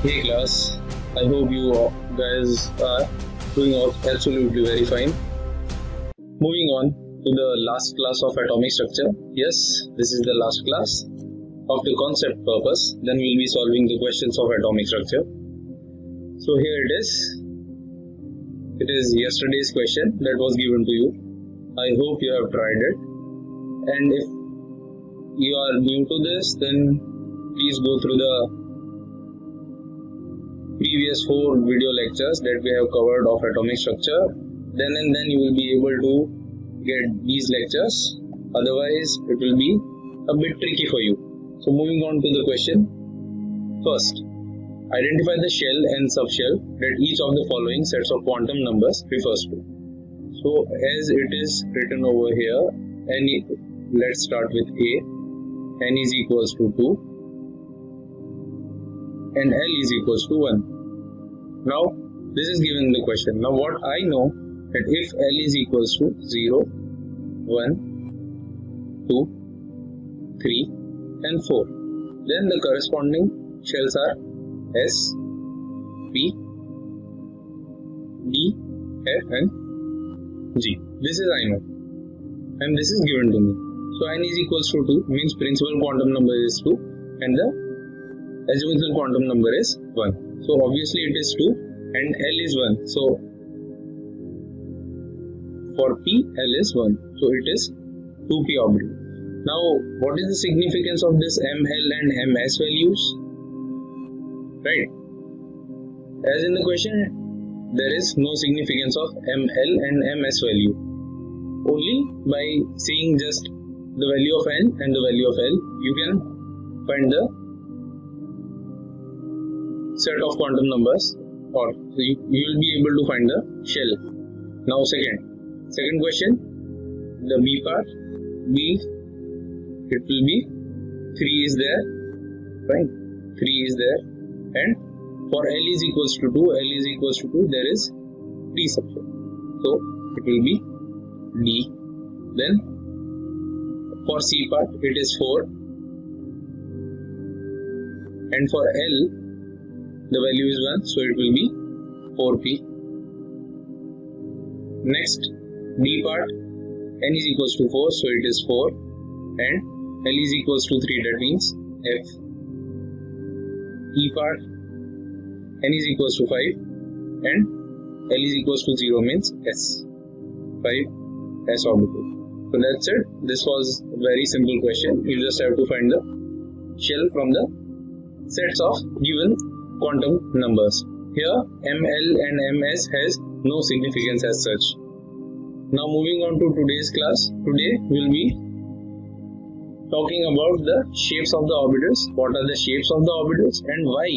Hey class, I hope you guys are doing absolutely very fine. Moving on to the last class of atomic structure. Yes, this is the last class of the concept purpose. Then we'll be solving the questions of atomic structure. So here it is. It is yesterday's question that was given to you. I hope you have tried it. And if you are new to this, then please go through the previous 4 video lectures that we have covered of atomic structure. Then you will be able to get these lectures. Otherwise, it will be a bit tricky for you. So moving on to the question. First, identify the shell and subshell that each of the following sets of quantum numbers refers to. So as it is written over here, let's start with A. N is equals to 2. And L is equals to 1. Now, this is given in the question. Now, what I know that if L is equals to 0, 1, 2, 3 and 4, then the corresponding shells are S, P, D, F and G. This is I know. And this is given to me. So, N is equals to 2 means principal quantum number is 2 and the azimuthal quantum number is 1. So obviously it is 2 and L is 1. So for P, L is 1. So it is 2p orbital. Now what is the significance of this ML and MS values? Right. As in the question, there is no significance of ML and MS value. Only by seeing just the value of N and the value of L, you can find the set of quantum numbers, or you will be able to find the shell. Now second question, the B part, B, it will be 3 is there, right? 3 is there, and for L is equals to 2, L is equals to 2, there is D subshell. So it will be D. Then for C part, it is 4, and for L, the value is 1, so it will be 4p. Next, D part, N is equals to 4, so it is 4, and L is equals to 3, that means F. E part, N is equals to 5, and L is equals to 0 means S. 5, S orbital. So that's it. This was a very simple question. You just have to find the shell from the sets of given quantum numbers. Here ML and MS has no significance as such. Now moving on to today's class. Today we'll be talking about the shapes of the orbitals. What are the shapes of the orbitals and why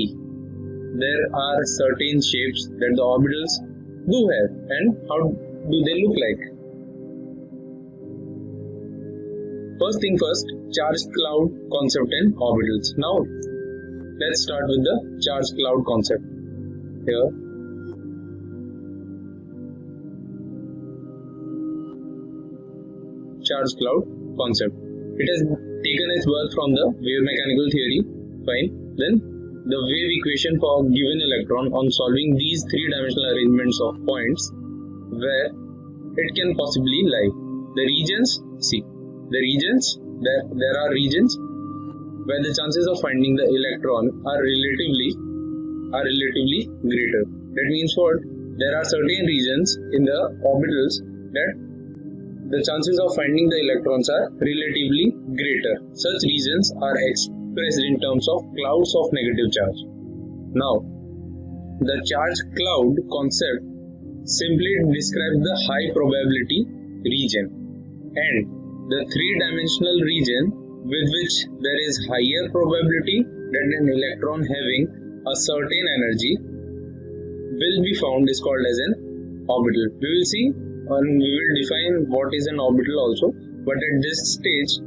there are certain shapes that the orbitals do have and how do they look like. First thing first, charged cloud concept and orbitals. Now let's start with the charged cloud concept. Here, charged cloud concept. It has taken its birth from the wave mechanical theory. Fine. Then the wave equation for given electron on solving these 3-dimensional arrangements of points where it can possibly lie. The regions, see, the regions, there are regions where the chances of finding the electron are relatively greater. That means what? There are certain regions in the orbitals that the chances of finding the electrons are relatively greater. Such regions are expressed in terms of clouds of negative charge. Now, the charged cloud concept simply describes the high probability region, and the 3-dimensional region with which there is higher probability that an electron having a certain energy will be found is called as an orbital. We will see and we will define what is an orbital also, but at this stage,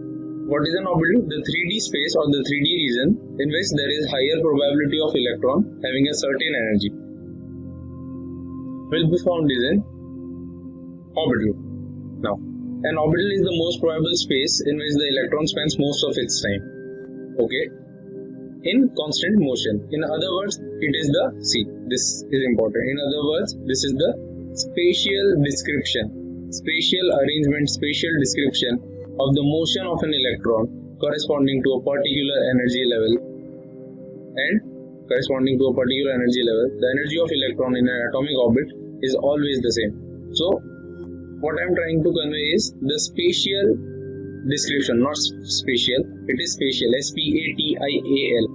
what is an orbital? The 3D space or the 3D region in which there is higher probability of electron having a certain energy will be found is an orbital. Now, an orbital is the most probable space in which the electron spends most of its time. Okay. in constant motion. In other words, it is the, see, this is important. In other words, this is the spatial description, spatial arrangement, spatial description of the motion of an electron corresponding to a particular energy level, and corresponding to a particular energy level, the energy of electron in an atomic orbit is always the same. So what I am trying to convey is the spatial description, not spatial, it is spatial, S-P-A-T-I-A-L,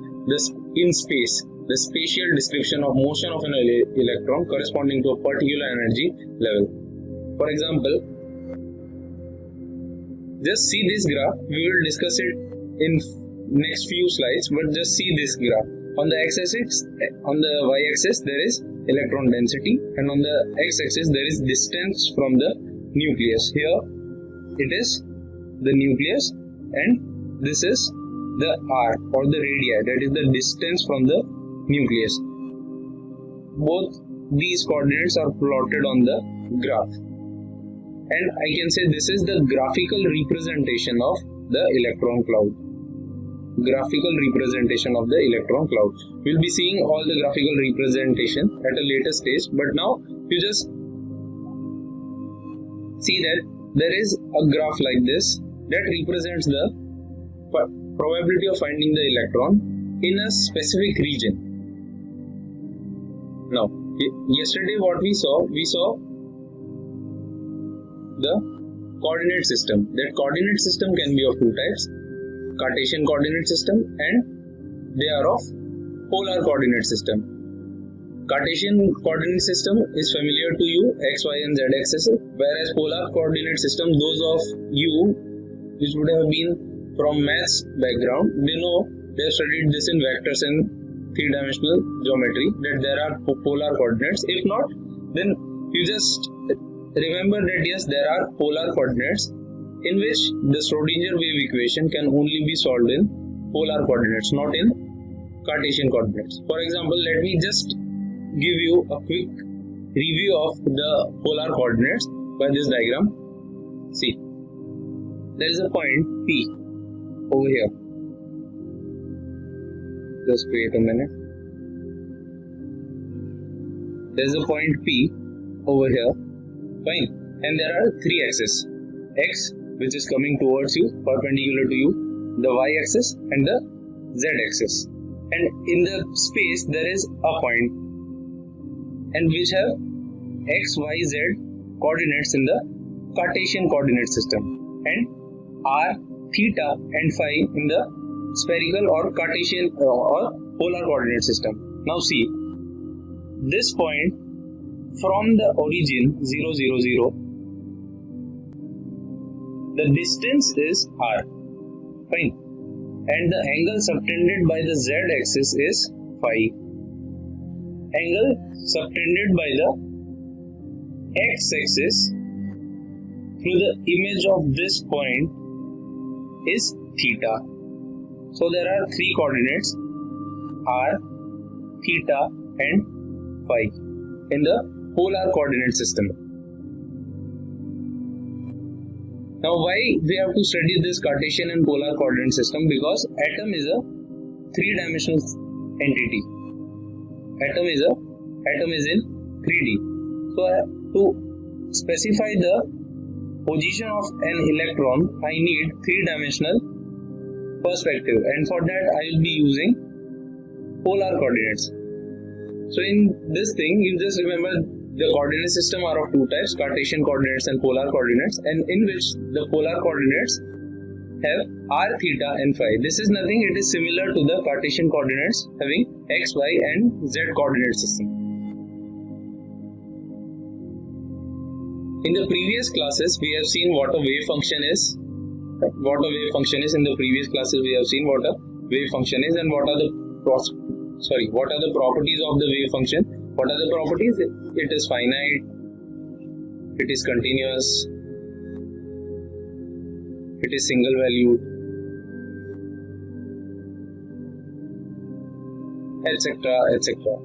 in space, the spatial description of motion of an electron corresponding to a particular energy level. For example, just see this graph. We will discuss it in next few slides, but just see this graph. On the x-axis, on the y-axis there is electron density, and on the x-axis there is distance from the nucleus. Here it is the nucleus, and this is the r or the radii, that is the distance from the nucleus. Both these coordinates are plotted on the graph, and I can say this is the graphical representation of the electron cloud. Graphical representation of the electron cloud. We'll be seeing all the graphical representation at a later stage, but now you just see that there is a graph like this that represents the probability of finding the electron in a specific region. Now, yesterday what we saw the coordinate system. That coordinate system can be of two types: Cartesian coordinate system, and they are of polar coordinate system. Cartesian coordinate system is familiar to you, x, y and z axis, whereas polar coordinate system, those of you which would have been from maths background, they know, they have studied this in vectors and three-dimensional geometry, that there are polar coordinates. If not, then you just remember that yes, there are polar coordinates in which the Schrodinger wave equation can only be solved in polar coordinates, not in Cartesian coordinates. For example, let me just give you a quick review of the polar coordinates by this diagram. See, there is a point P over here. Just wait a minute. There is a point P over here. Fine. And there are three axes: x, which is coming towards you, perpendicular to you, the y-axis and the z-axis. And in the space there is a point, and which have x, y, z coordinates in the Cartesian coordinate system, and r, theta and phi in the spherical or Cartesian or polar coordinate system. Now see, this point from the origin 0, 0, 0, the distance is r, fine, and the angle subtended by the z-axis is phi. Angle subtended by the x-axis through the image of this point is theta. So there are three coordinates: r, theta and phi in the polar coordinate system. Now why we have to study this Cartesian and polar coordinate system? Because atom is a three-dimensional entity. Atom is in 3D. So to specify the position of an electron, I need three-dimensional perspective, and for that I will be using polar coordinates. So in this thing, you just remember the coordinate system are of two types: Cartesian coordinates and polar coordinates, and in which the polar coordinates have r, theta and phi. This is nothing, it is similar to the Cartesian coordinates having x, y and z coordinate system. In the previous classes, we have seen what a wave function is. In the previous classes, we have seen what a wave function is and what are the properties of the wave function. What are the properties? It is finite, it is continuous, it is single valued, etc., etc.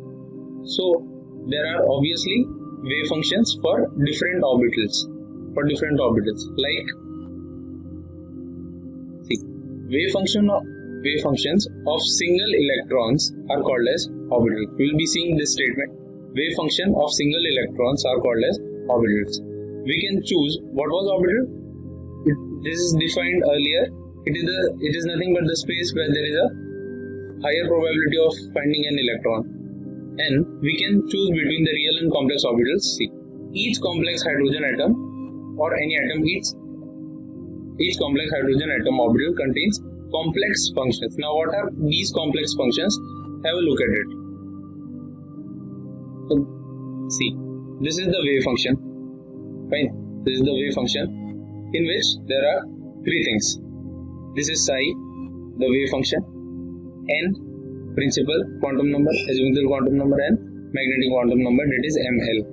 So there are obviously wave functions for different orbitals. Like, see, wave function wave functions of single electrons are called as orbitals. We will be seeing this statement. Wave function of single electrons are called as orbitals. We can choose what was orbital. This is defined earlier. It is nothing but the space where there is a higher probability of finding an electron. And we can choose between the real and complex orbitals. See, each complex hydrogen atom or any atom, each complex hydrogen atom orbital contains complex functions. Now, what are these complex functions? Have a look at it. So, see, this is the wave function. Fine. This is the wave function in which there are three things. This is psi, the wave function, n, principal quantum number, azimuthal quantum number, and magnetic quantum number, that is ml.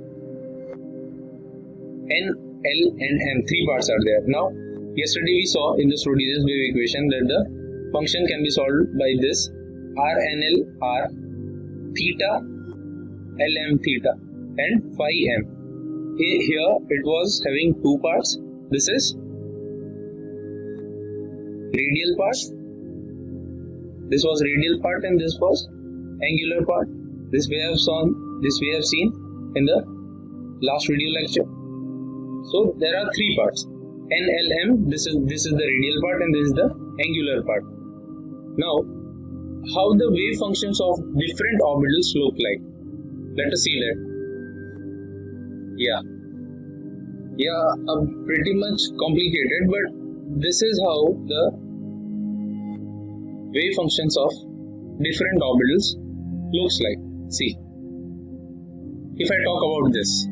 N, L, and m, three parts are there. Now, yesterday we saw in the Schrödinger's wave equation that the function can be solved by this RNL R, theta, Lm theta, and phi m. Here it was having two parts. This is radial part. This was radial part and this was angular part. This we have seen in the last video lecture. So there are three parts. NLM, this is the radial part and this is the angular part. Now, how the wave functions of different orbitals look like? Let us see that. Pretty much complicated, but this is how the wave functions of different orbitals looks like. See, if I talk about this,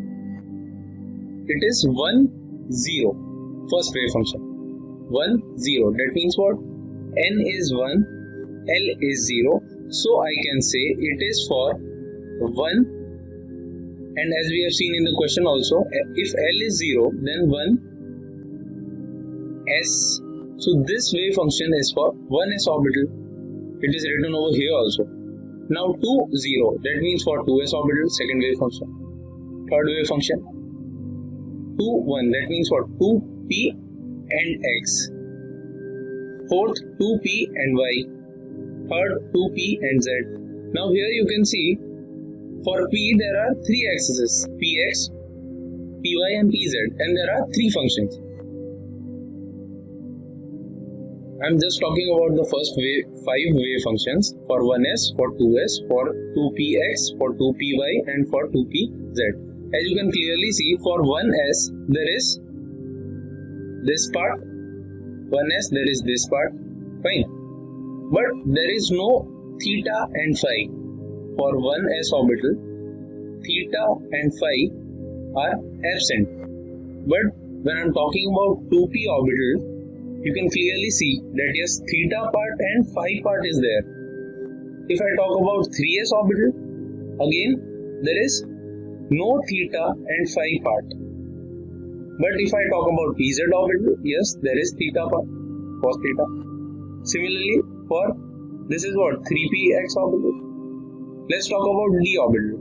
it is 1, 0, first wave function. 1, 0, that means what? N is 1, L is 0, so I can say it is for 1, and as we have seen in the question also, if L is 0, then 1 S. So this wave function is for 1s orbital. It is written over here also. Now 2, 0, that means for 2s orbital, second wave function. Third wave function, 2, 1, that means for 2p and x. Fourth, 2p and y. Third, 2p and z. Now here you can see, for p there are three axes, px, py and pz, and there are three functions. I am just talking about the first five wave functions for 1s, for 2s, for 2px, for 2py, and for 2pz. As you can clearly see, for 1s there is this part, 1s there is this part, fine. But there is no theta and phi. For 1s orbital, theta and phi are absent. But when I am talking about 2p orbital, you can clearly see that yes, theta part and phi part is there. If I talk about 3s orbital, again there is no theta and phi part. But if I talk about pz orbital, yes, there is theta part, cos theta. Similarly, for this is what, 3px orbital. Let's talk about d orbital.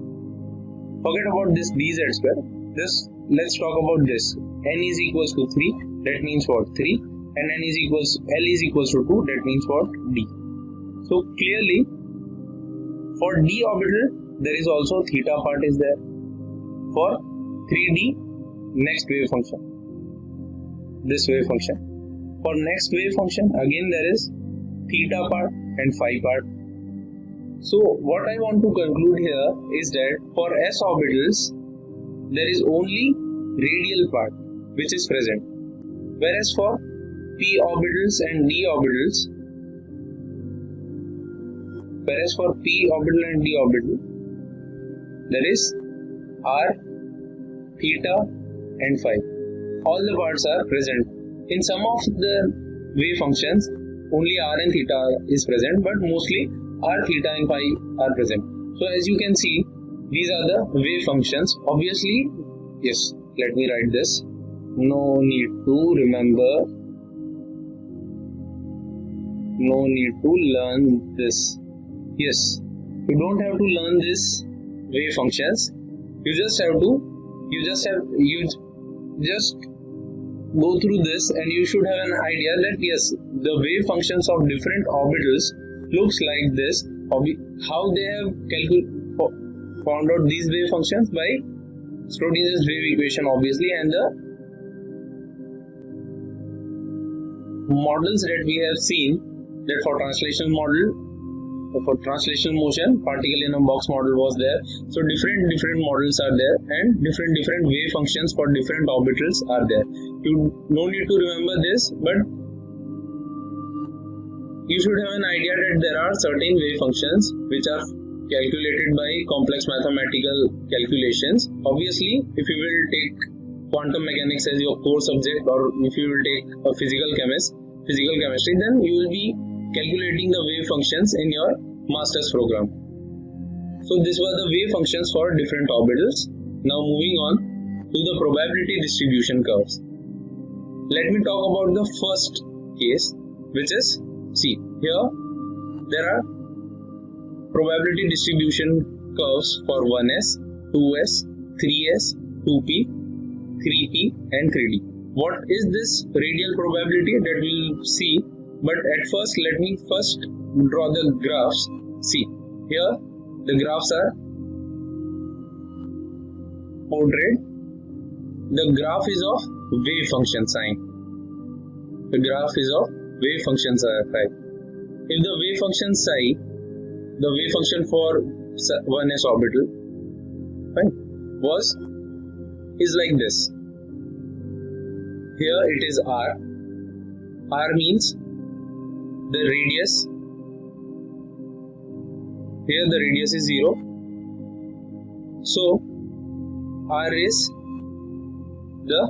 Forget about this dz square. Let's talk about this. N is equals to 3, that means what, 3. And L is equals to 2, that means what, d. So clearly, for d orbital, there is also theta part is there. For 3d, next wave function, this wave function. For next wave function, again there is theta part and phi part. So what I want to conclude here is that for s orbitals, there is only radial part which is present, whereas for p orbitals and d orbitals, there is r, theta and phi. All the parts are present. In some of the wave functions, only r and theta is present, but mostly r, theta and phi are present. So as you can see, these are the wave functions. Obviously, yes, let me write this. No need to remember. No need to learn this. Yes, you don't have to learn this wave functions. You just go through this and you should have an idea that yes, the wave functions of different orbitals looks like this. How they have found out these wave functions? By Schrodinger's wave equation obviously, and the models that we have seen, that for translation model, for translation motion, particle in a box model was there. So different models are there, and different wave functions for different orbitals are there. You no need to remember this, but you should have an idea that there are certain wave functions which are calculated by complex mathematical calculations. Obviously, if you will take quantum mechanics as your core subject, or if you will take a physical chemistry, then you will be calculating the wave functions in your master's program. So this was the wave functions for different orbitals. Now moving on to the probability distribution curves. Let me talk about the first case, which is, see, here there are probability distribution curves for 1s, 2s, 3s, 2p, 3p and 3d. What is this radial probability? That we'll see. But at first, let me first draw the graphs. See, here the graphs are portrayed. The graph is of wave function sign. The graph is of wave function psi. If the wave function psi, the wave function for 1s orbital, fine, is like this. Here it is r. R means the radius. Here the radius is 0. So r is the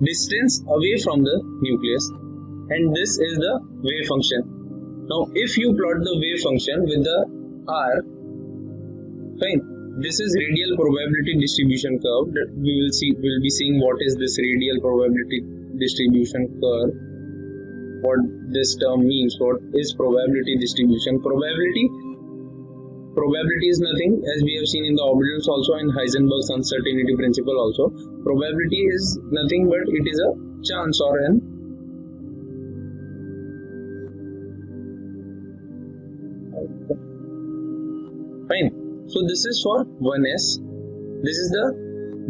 distance away from the nucleus, and this is the wave function. Now if you plot the wave function with the r, fine, this is radial probability distribution curve. That we will see. We'll be seeing what is this radial probability distribution curve, what this term means, what is probability distribution. Probability is nothing, as we have seen in the orbitals also, in Heisenberg's uncertainty principle also. Probability is nothing but it is a chance or an fine. So this is for 1s. This is the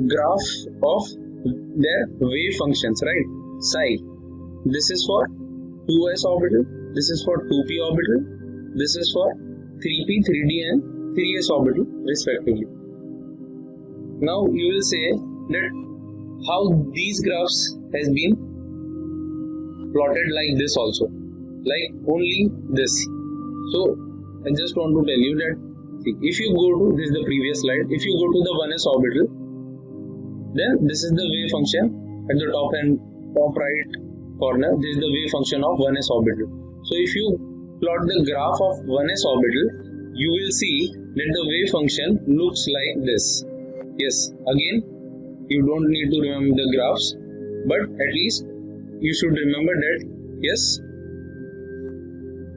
graph of their wave functions, right? Psi. This is for 2s orbital. This is for 2p orbital. This is for 3p, 3d and 3s orbital respectively. Now you will say that how these graphs has been plotted like this also, like only this. So I just want to tell you that, see, if you go to, this is the previous slide, if you go to the 1s orbital, then this is the wave function at the top and top right corner. This is the wave function of 1s orbital. So if you plot the graph of 1s orbital, you will see that the wave function looks like this. Yes, again, you don't need to remember the graphs, but at least you should remember that, yes,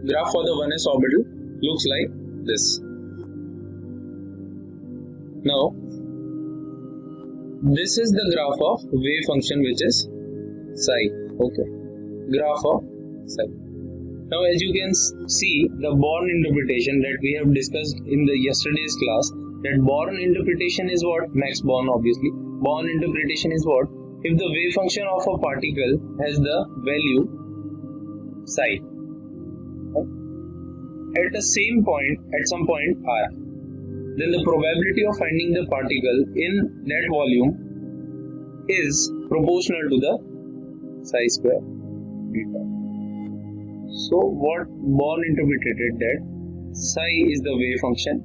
graph for the 1s orbital looks like this. Now, this is the graph of wave function which is psi. Okay, graph of psi. Now as you can see, the Born interpretation that we have discussed in the yesterday's class, that Born interpretation is what? Max Born obviously. Born interpretation is what? If the wave function of a particle has the value psi, at the same point, at some point r, then the probability of finding the particle in that volume is proportional to the psi square beta. So what Born interpreted, that psi is the wave function.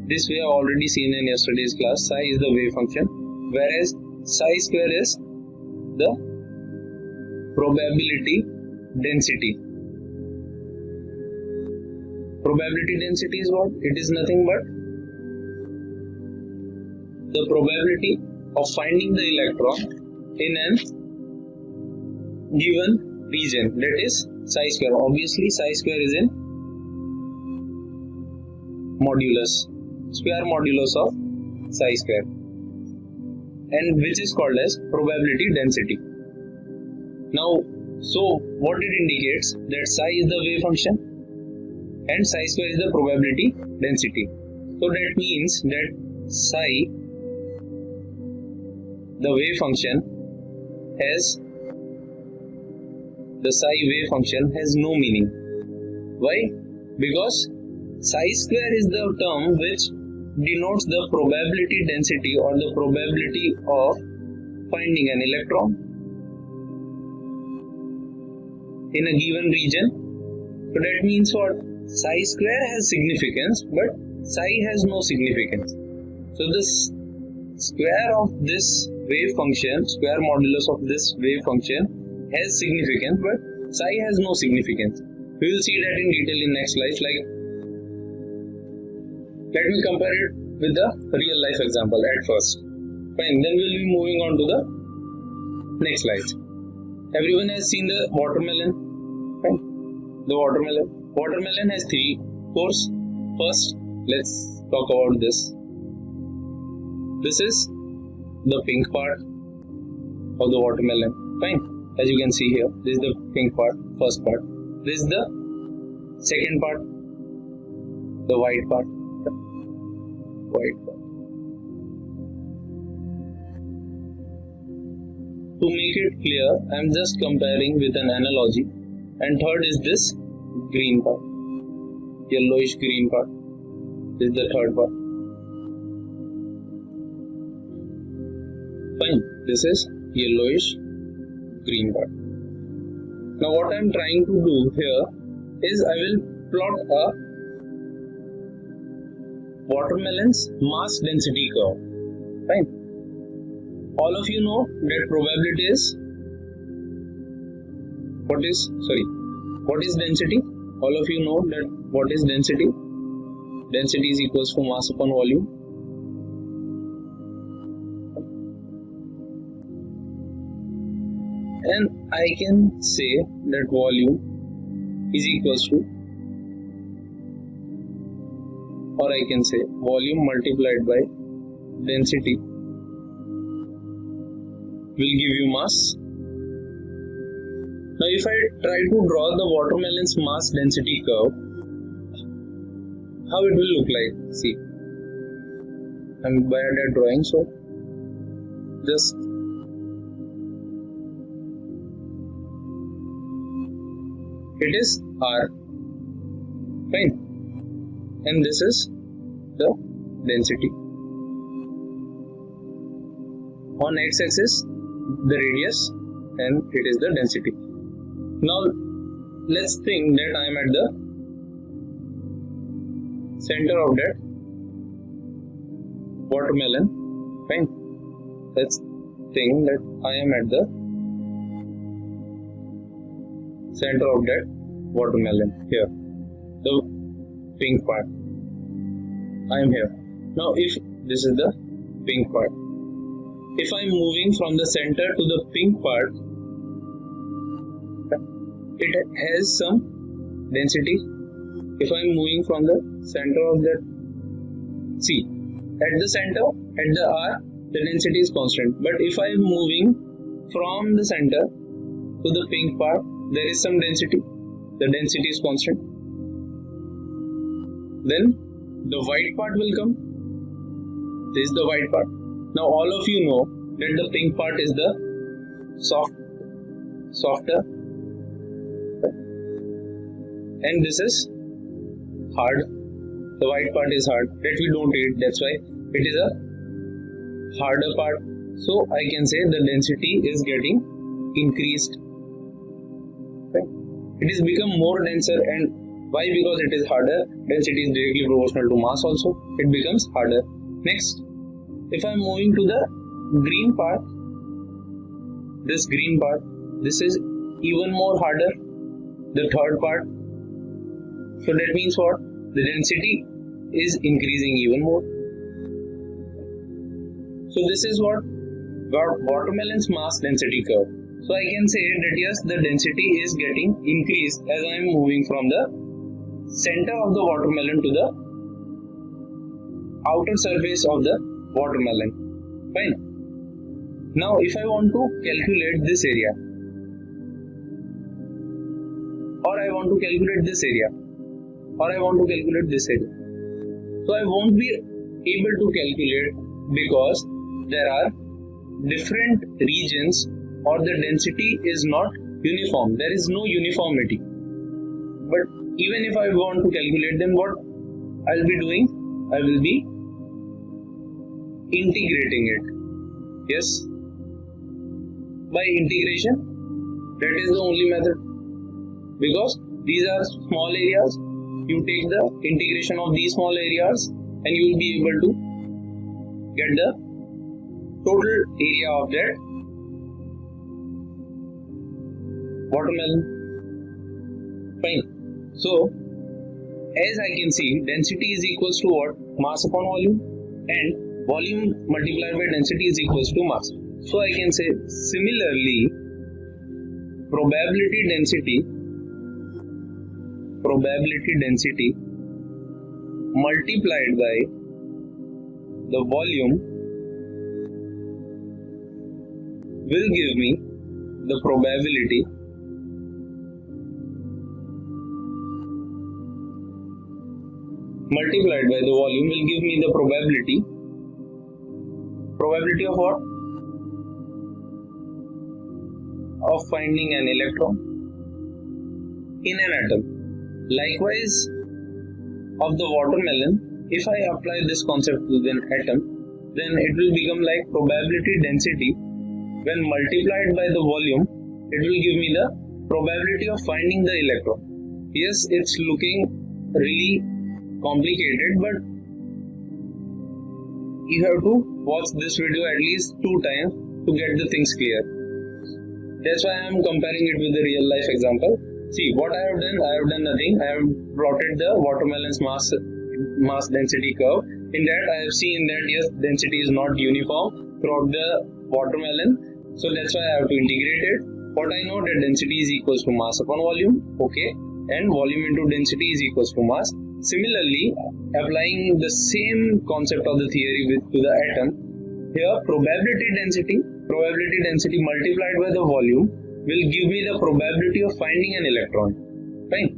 This we have already seen in yesterday's class. Psi is the wave function, whereas psi square is the probability density. Probability density is what? It is nothing but the probability of finding the electron in an given region, that is psi square. Obviously psi square is in modulus, square modulus of psi square. and which is called as probability density. Now, so what it indicates that psi is the wave function and psi square is the probability density. So that means that psi, the wave function, has no meaning. Why? Because psi square is the term which denotes the probability density or the probability of finding an electron in a given region. So that means what? Psi square has significance, but psi has no significance. So this square of this wave function, square modulus of this wave function has significance, but psi has no significance. We will see that in detail in next slides. Like, let me compare it with the real life example at first. Fine, then we'll be moving on to the next slides. Everyone has seen the watermelon. Fine. The watermelon has three cores. First, let's talk about this. This is the pink part of the watermelon. Fine. As you can see here, this is the pink part, first part. This is the second part, the white part. To make it clear, I am just comparing with an analogy. And third is this green part, yellowish green part. This is the third part. Fine. This is yellowish green part. Now what I am trying to do here is I will plot a watermelon's mass density curve. Fine. All of you know that probability is what is density? All of you know that what is density? Density is equals to mass upon volume. And I can say that volume is equals to, or I can say volume multiplied by density will give you mass. Now if I try to draw the watermelon's mass density curve, how it will look like? See, I'm bad at drawing, so just it is R. Fine. And this is the density. On x-axis the radius and it is the density. Now let's think that I am at the center of that watermelon. Fine. Let's think that I am at the center of that watermelon here, the pink part. I am here. Now if this is the pink part, if I am moving from the center to the pink part, it has some density. If I am moving from the center of that, see, at the center, at the R, the density is constant. But if I am moving from the center to the pink part, there is some density. The density is constant. Then the white part will come. This is the white part. Now all of you know that the pink part is the softer, and this is hard. The white part is hard, that we don't eat, that's why it is a harder part. So I can say the density is getting increased. Okay. It is become more denser, and why? Because it is harder. Density is directly proportional to mass also. It becomes harder. Next, if I am moving to the green part, this green part, this is even more harder, the third part. So that means what? The density is increasing even more. So this is what watermelon's mass density curve. So I can say that yes, the density is getting increased as I am moving from the center of the watermelon to the outer surface of the watermelon. Fine. Now if I want to calculate this area, or I want to calculate this area, or I want to calculate this area, so I won't be able to calculate because there are different regions or the density is not uniform. There is no uniformity. But even if I want to calculate, then what I'll be doing? I will be integrating it. Yes. By integration, that is the only method. Because these are small areas, you take the integration of these small areas and you will be able to get the total area of that watermelon. Fine. So, as I can see, density is equals to what? Mass upon volume, and volume multiplied by density is equals to mass. So I can say similarly, probability density multiplied by the volume will give me the probability multiplied by the volume will give me the probability of what? Of finding an electron in an atom. Likewise, of the watermelon, if I apply this concept to an atom, then it will become like probability density when multiplied by the volume, it will give me the probability of finding the electron. Yes, it's looking really complicated, but you have to watch this video at least 2 times to get the things clear. That's why I am comparing it with the real life example. See, what I have done nothing. I have plotted the watermelon's mass density curve. In that, I have seen that yes, density is not uniform throughout the watermelon. So that's why I have to integrate it. What I know that density is equals to mass upon volume, okay, and volume into density is equals to mass. Similarly, applying the same concept of the theory to the atom, here probability density multiplied by the volume will give me the probability of finding an electron. Fine.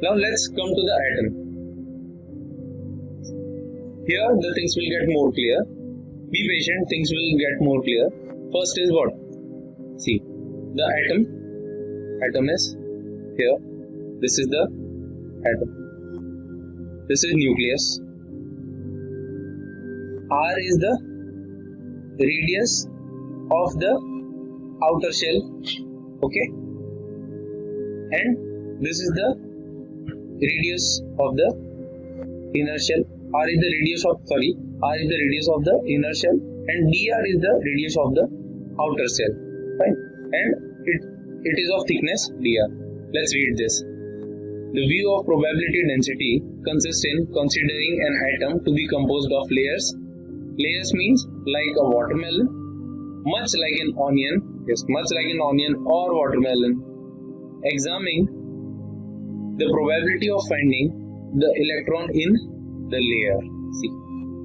Now let's come to the atom. Here the things will get more clear. Be patient, things will get more clear. First is what? See, the atom is here. This is the atom. This is nucleus. R is the radius of the outer shell, okay, and this is the radius of the inner shell. R is the radius of the inner shell, and dr is the radius of the outer shell. Fine, and it is of thickness dr. Let's read this. The view of probability density consists in considering an atom to be composed of layers. Layers means like a watermelon, much like an onion. Yes, much like an onion or watermelon. Examining the probability of finding the electron in the layer. See,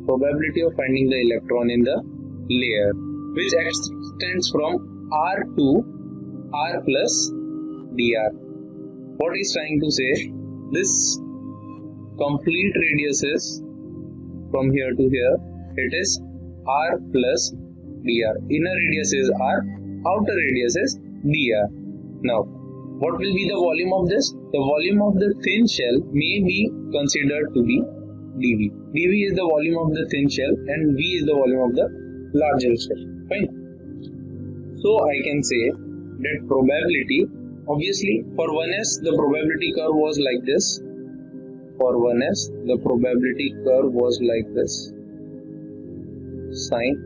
probability of finding the electron in the layer, which extends from R to R plus dr. What is trying to say? This complete radius is from here to here. It is R plus dr. Inner radius is R, outer radius is dr. Now, what will be the volume of this? The volume of the thin shell may be considered to be dV. dV is the volume of the thin shell and V is the volume of the larger shell. Fine. So I can say that probability, obviously for 1s the probability curve was like this. For 1s the probability curve was like this. Sine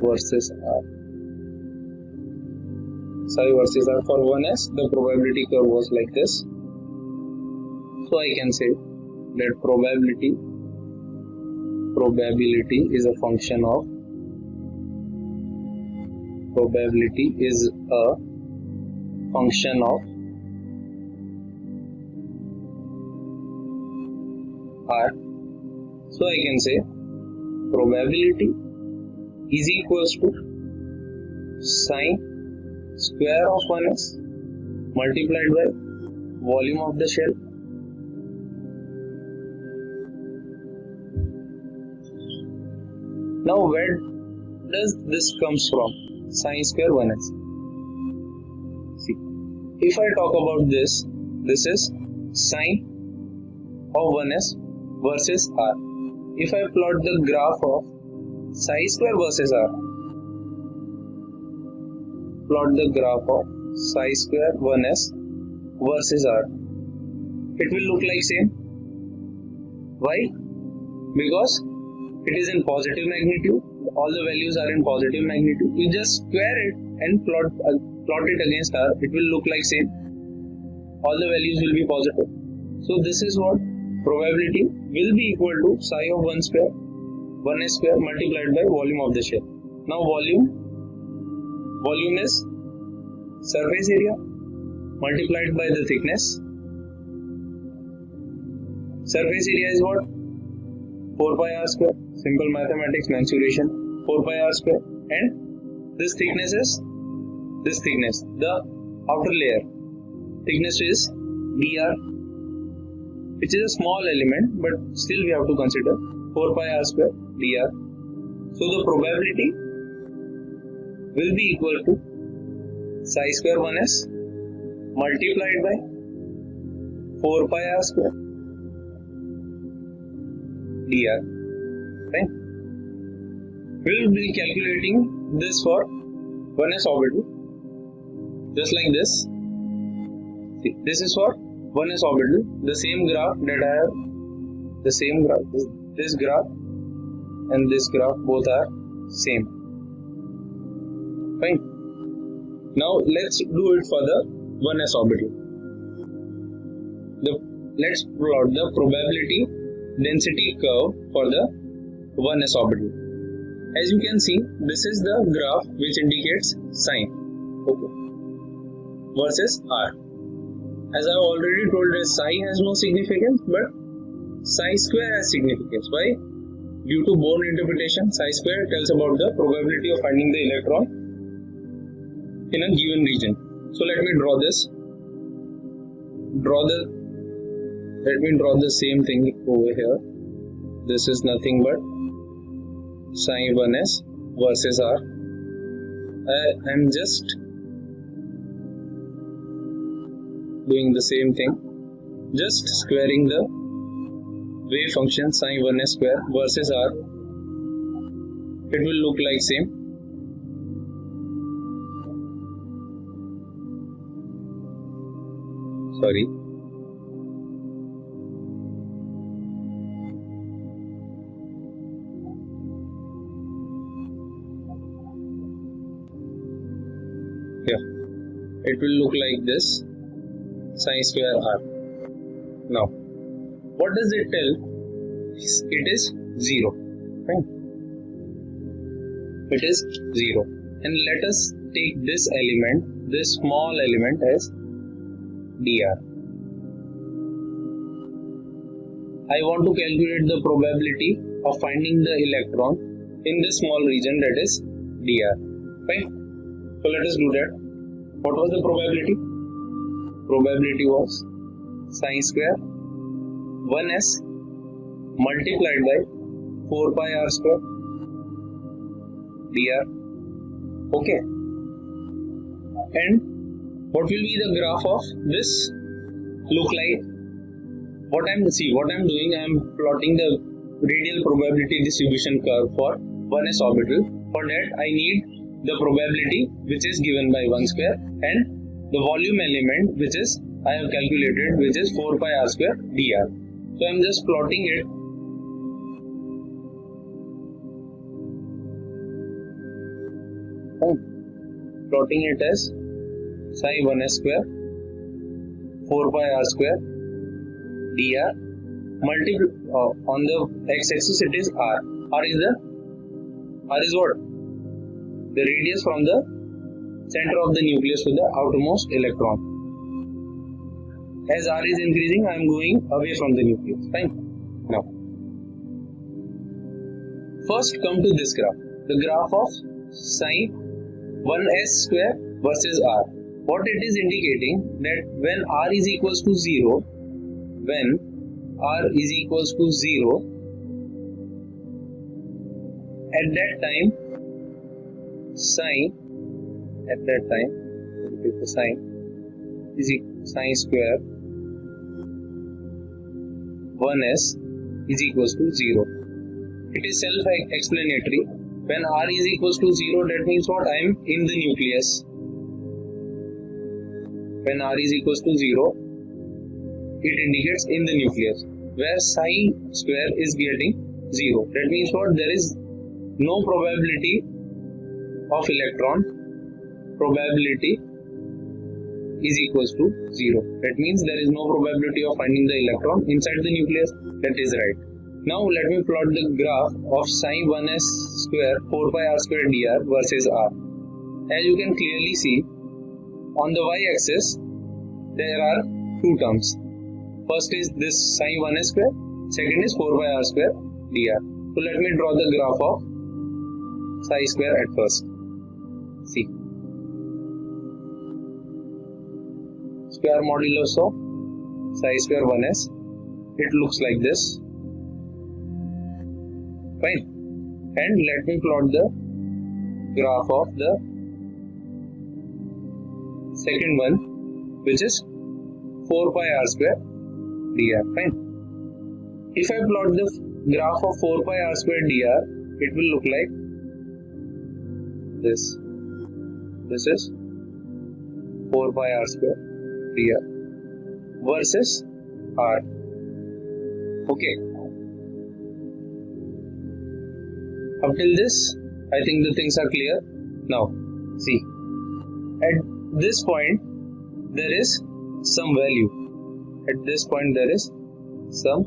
versus R. Psi versus R. For 1s the probability curve was like this. So I can say that probability is a function of R. So I can say probability is equals to sine square of 1s multiplied by volume of the shell. Now where does this comes from? Sine square 1s. See, if I talk about this is sine of 1s versus r. If I plot the graph of psi square versus r, plot the graph of psi square 1s versus r, it will look like same. Why? Because it is in positive magnitude, all the values are in positive magnitude. You just square it and plot it against r, it will look like same. All the values will be positive. So this is what probability will be equal to psi of 1s square multiplied by volume of the shell. Now volume is surface area multiplied by the thickness. Surface area is what? 4 pi r square. Simple mathematics, mensuration. 4 pi r square. And this thickness is the outer layer. Thickness is dr, which is a small element, but still we have to consider 4 pi r square dr. So the probability will be equal to psi square 1s multiplied by 4 pi r square dr. Right? We will be calculating this for 1s orbital, just like this. See, this is for 1s orbital, the same graph that I have, the same graph, this graph and this graph both are same. Fine. Now let's do it for the 1s orbital. Let's plot the probability density curve for the 1s orbital. As you can see, this is the graph which indicates sine, okay, versus r. As I have already told that psi has no significance, but psi square has significance. Why? Due to Bohr interpretation, psi square tells about the probability of finding the electron in a given region. So let me draw this. Let me draw the same thing over here. This is nothing but sine 1s versus r. I am just doing the same thing, just squaring the wave function sine 1s square versus r. It will look like same. Sorry. Yeah, it will look like this. Sine square r. Now, what does it tell? It is 0. Right? It is 0. And let us take this element, this small element, as dr. I want to calculate the probability of finding the electron in this small region, that is dr. Right? So let us do that. What was the probability? Probability was sine square 1s multiplied by 4 pi r square dr. Okay. And what will be the graph of this look like? What I'm doing, I am plotting the radial probability distribution curve for 1s orbital. For that, I need the probability which is given by 1 square and the volume element which is I have calculated, which is 4 pi r square dr. So I am just plotting it. Plotting it as sine 1s square 4 pi r square dr on the x-axis it is r. R is what? The radius from the center of the nucleus to the outermost electron. As r is increasing, I am going away from the nucleus. Fine. Now, first come to this graph, the graph of sine 1s square versus r. What it is indicating that when r is equals to 0, when r is equals to 0, at that time sine, at that time the sine is sine square 1s is equals to 0. It is self-explanatory. When r is equals to 0, that means what? I am in the nucleus. When r is equals to 0, it indicates in the nucleus. Where sine square is getting 0, that means what? There is no probability of electron. Probability is equals to 0. That means there is no probability of finding the electron inside the nucleus. That is right. Now let me plot the graph of sine 1s square 4 pi r square dr versus r. As you can clearly see, on the y-axis there are two terms. First is this sine 1s square, second is 4 pi r square dr. So let me draw the graph of psi square at first. See, square modulus of psi square 1s, it looks like this. Fine. And let me plot the graph of the second one, which is 4 pi r square dr. Fine. If I plot the graph of 4 pi r square dr, it will look like this. This is 4 pi r square dr versus r. Okay. Up till this, I think the things are clear. Now, see, at this point, there is some value. At this point, there is some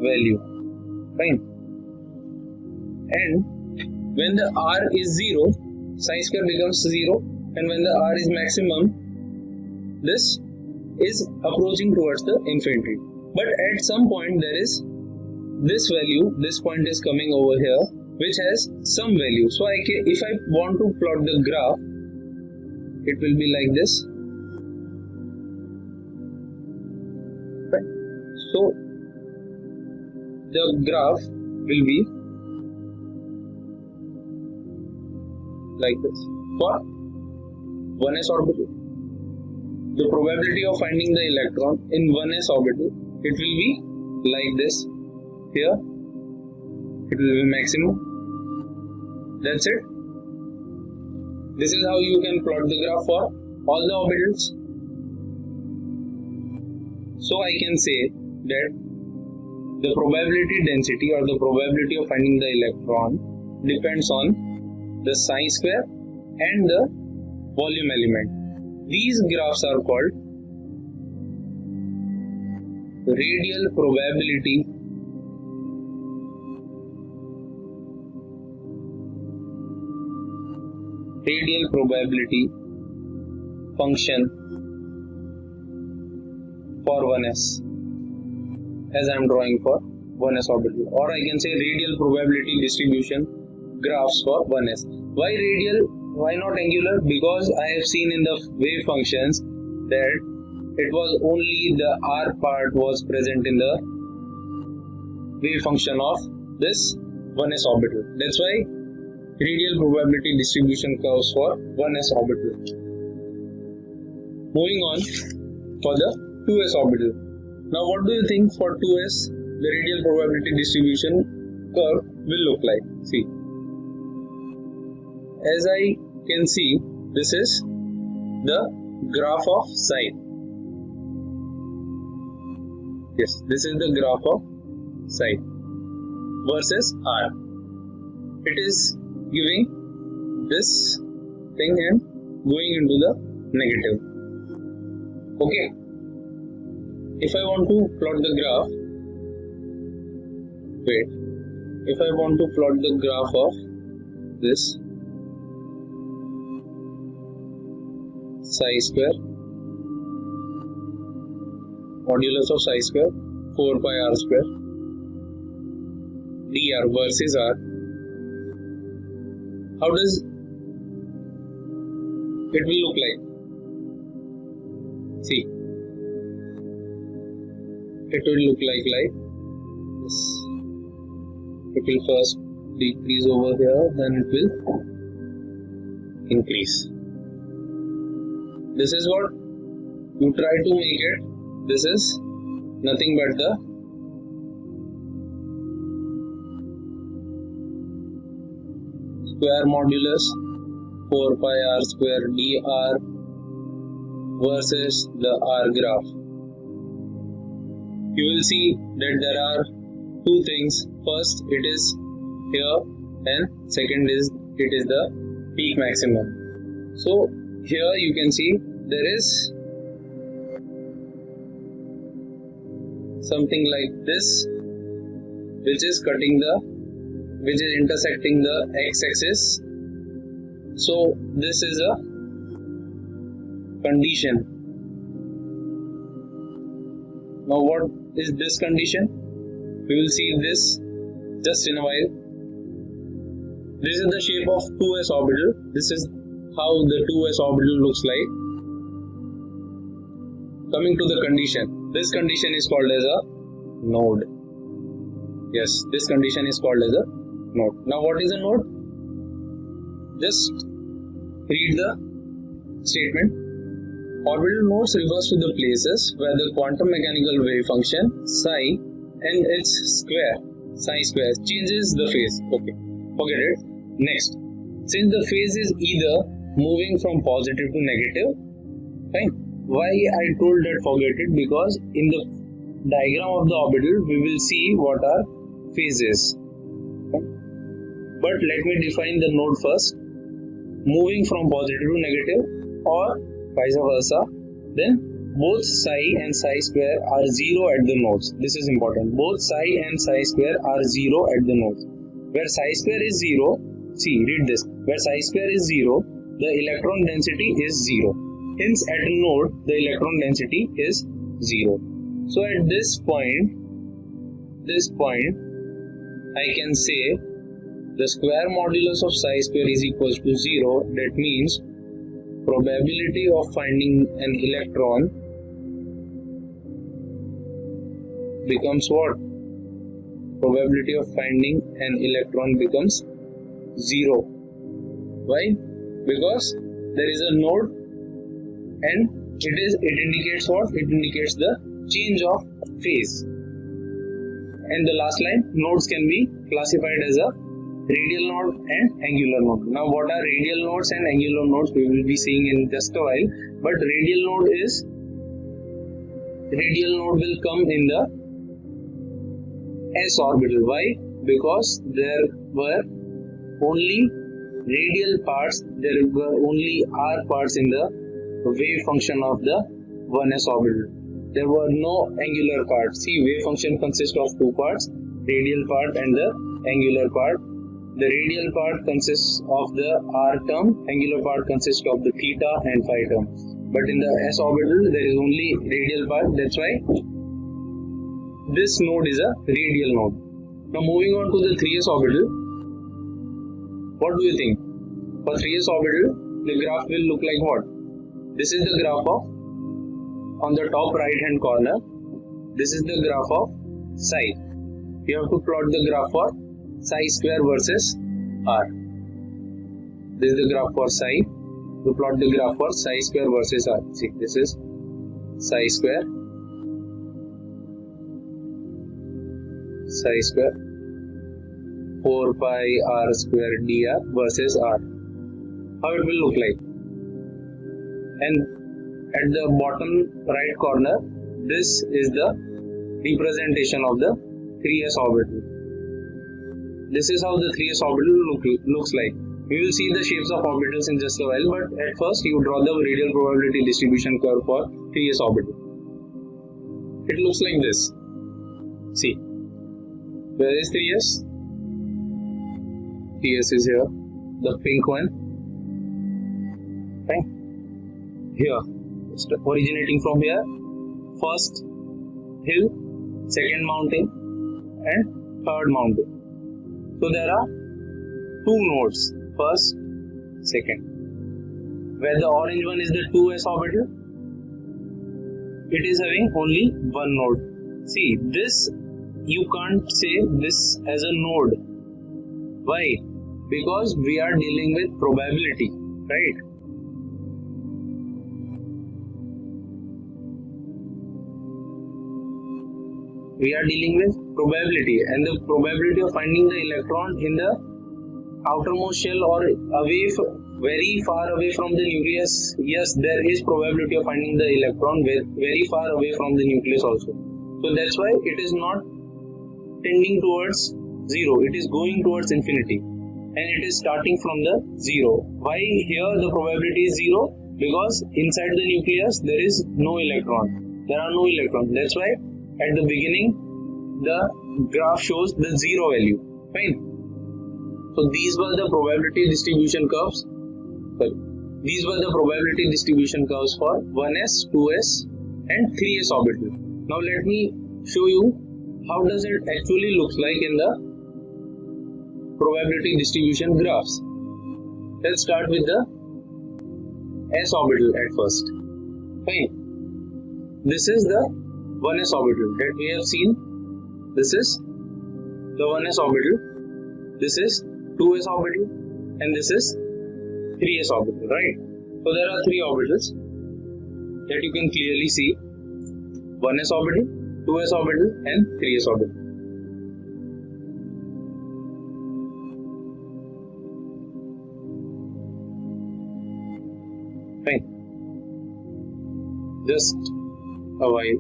value. Fine. And when the r is 0, sine square becomes 0. And when the r is maximum, this is approaching towards the infinity. But at some point, there is this value, this point is coming over here, which has some value. So if I want to plot the graph, it will be like this. Right. So the graph will be like this for 1s orbital. The probability of finding the electron in 1s orbital, it will be like this. Here it will be maximum. That's it. This is how you can plot the graph for all the orbitals. So I can say that the probability density or the probability of finding the electron depends on the sine square and the volume element. These graphs are called radial probability function for 1s, as I am drawing for 1s orbital, or I can say radial probability distribution graphs for 1s. Why radial? Why not angular? Because I have seen in the wave functions that it was only the r part was present in the wave function of this 1s orbital. That's why radial probability distribution curves for 1s orbital. Moving on for the 2s orbital. Now what do you think for 2s the radial probability distribution curve will look like? See, as I can see, this is the graph of sine. Yes, this is the graph of sine versus r. It is giving this thing and going into the negative. Okay. If I want to plot the graph, if I want to plot the graph of this psi square, modulus of psi square 4 pi r square dr versus r, how does it will look like? See, it will look like this. It will first decrease over here, then it will increase. This is what you try to make it. This is nothing but the square modulus 4 pi r square dr versus the r graph. You will see that there are two things. First, it is here, and second is it is the peak maximum. So here you can see there is something like this, which is intersecting the x-axis. So this is a condition. Now what is this condition? We will see this just in a while. This is the shape of 2s orbital. This is how the 2s orbital looks like. Coming to the condition. This condition is called as a node. Yes, this condition is called as a node. Now what is a node? Just read the statement. Orbital nodes refers to the places where the quantum mechanical wave function psi and its square, psi square, changes the phase. Okay, forget it. Next, since the phase is either moving from positive to negative, fine. Why I told that forget it? Because in the diagram of the orbital we will see what are phases. But let me define the node first. Moving from positive to negative or vice versa, then both psi and psi square are 0 at the nodes. This is important. Both psi and psi square are 0 at the nodes. Where psi square is 0, see, read this. Where psi square is 0, the electron density is 0. Hence, at a node, the electron density is 0. So at this point, I can say the square modulus of psi square is equals to 0. That means probability of finding an electron becomes what? Probability of finding an electron becomes 0. Why? Because there is a node and it indicates what? It indicates the change of phase. And the last line, nodes can be classified as a radial node and angular node. Now what are radial nodes and angular nodes? We will be seeing in just a while. But radial node will come in the s orbital. Why? Because there were only radial parts, there were only r parts in the wave function of the 1s orbital. There were no angular parts. See, wave function consists of two parts, radial part and the angular part. The radial part consists of the r term, angular part consists of the theta and phi term. But in the s orbital, there is only radial part. That's why this node is a radial node. Now moving on to the 3s orbital. What do you think? For 3s orbital, the graph will look like what? This is the graph of, on the top right hand corner, this is the graph of psi. You have to plot the graph for psi square versus r. This is the graph for psi. To plot the graph for psi square versus r. See, this is psi square 4 pi r square dr versus r. How it will look like? And at the bottom right corner, this is the representation of the 3s orbital. This is how the 3s orbital looks like. We will see the shapes of orbitals in just a while, but at first you draw the radial probability distribution curve for 3s orbital. It looks like this. See, where is 3s? 3s is here, the pink one. Right? Here, originating from here, first hill, second mountain and third mountain. So there are two nodes, first, second. where the orange one is the 2s orbital, it is having only one node. See, this you can't say this as a node. Why? Because we are dealing with probability, right? We are dealing with probability, and the probability of finding the electron in the outermost shell or away, very far away from the nucleus. Yes, there is probability of finding the electron very far away from the nucleus also. So that's why it is not tending towards zero. It is going towards infinity, and it is starting from the zero. Why here the probability is zero? Because inside the nucleus there is no electron. There are no electrons. That's why at the beginning the graph shows the zero value. Fine. So these were the probability distribution curves. These were the probability distribution curves for 1s, 2s and 3s orbital. Now let me show you how does it actually looks like in the probability distribution graphs. Let's start with the s orbital at first. Fine. This is the 1s orbital that we have seen. This is the 1s orbital. This is 2s orbital, and this is 3s orbital, right? So there are three orbitals that you can clearly see: 1s orbital, 2s orbital and 3s orbital. Fine. Just a while.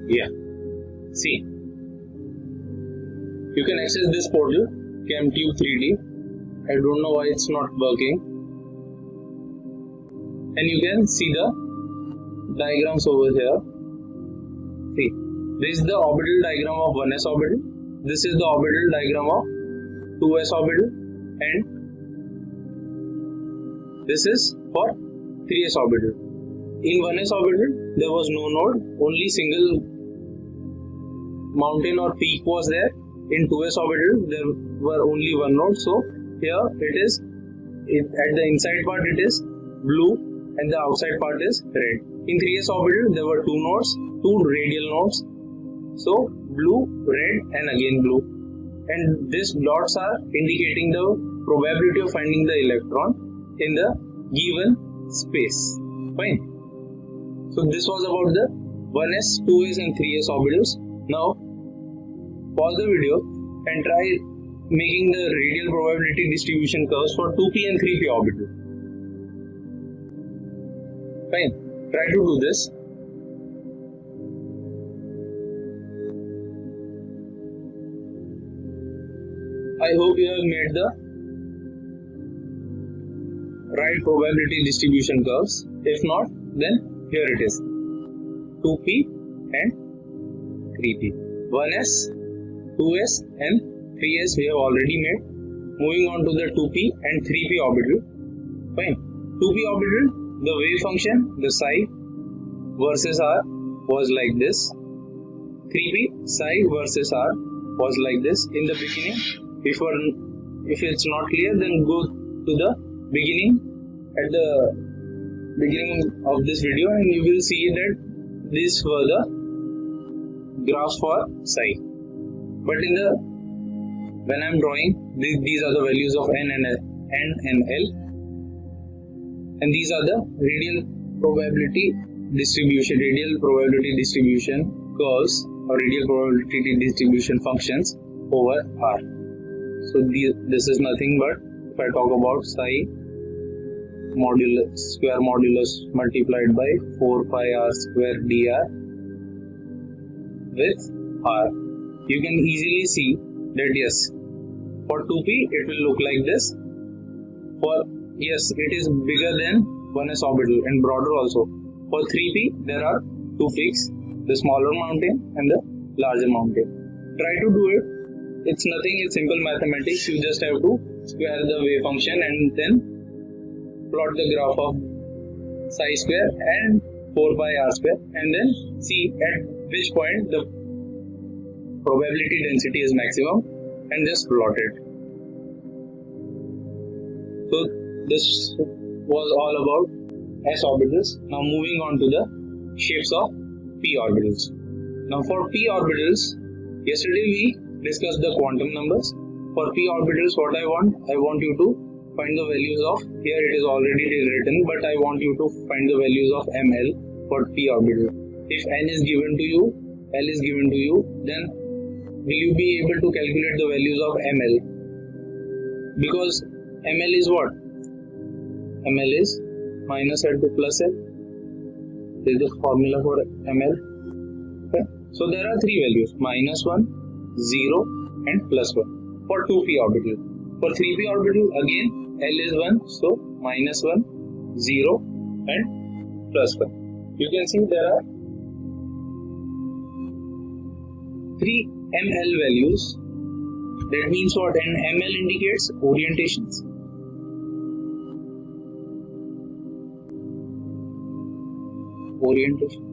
Yeah, see, you can access this portal ChemTube 3D. I don't know why it's not working, and you can see the diagrams over here. See, this is the orbital diagram of 1s orbital, this is the orbital diagram of 2s orbital, and this is for 3s orbital. In 1s orbital there was no node, only single mountain or peak was there. In 2s orbital there were only one node. So here it is, at the inside part it is blue and the outside part is red. In 3s orbital there were two nodes, two radial nodes. So blue, red and again blue, and these dots are indicating the probability of finding the electron in the given space. Fine. So this was about the 1s, 2s and 3s orbitals. Now pause the video and try making the radial probability distribution curves for 2p and 3p orbital. Fine. Try to do this. I hope you have made the right probability distribution curves. If not, then here it is: 2p and 3p. 1s, 2s and 3s we have already made. Moving on to the 2p and 3p orbital. Fine. 2p orbital, the wave function, the psi versus r was like this. 3p, psi versus r was like this. In the beginning, if it's not clear, then go to the beginning, at the beginning of this video, and you will see that these were the graphs for psi. But when I'm drawing, these are the values of n and l, and these are the radial probability distribution curves or radial probability distribution functions over R. So this is nothing but, if I talk about psi square modulus multiplied by 4 pi r square dr with R, you can easily see that yes, for 2p it will look like this. Yes, it is bigger than 1s orbital and broader also. For 3p there are two peaks, the smaller mountain and the larger mountain. Try to do it. It's nothing, it's simple mathematics. You just have to square the wave function and then plot the graph of psi square and 4 pi r square, and then see at which point the probability density is maximum and just plot it. So this was all about s orbitals. Now moving on to the shapes of p orbitals. Now for p orbitals, yesterday we discussed the quantum numbers. For p orbitals, what I want you to find the values of, here it is already written, but I want you to find the values of ml for p orbital. If n is given to you, l is given to you, then will you be able to calculate the values of ml? Because ml is what? ml is minus l to plus l. This is the formula for ml. Okay. So there are three values, minus 1, 0 and plus 1 for 2p orbital. For 3p orbital, again L is 1, so minus 1, 0 and plus 1. You can see there are 3 ml values. That means what? And ml indicates orientations. Orientation.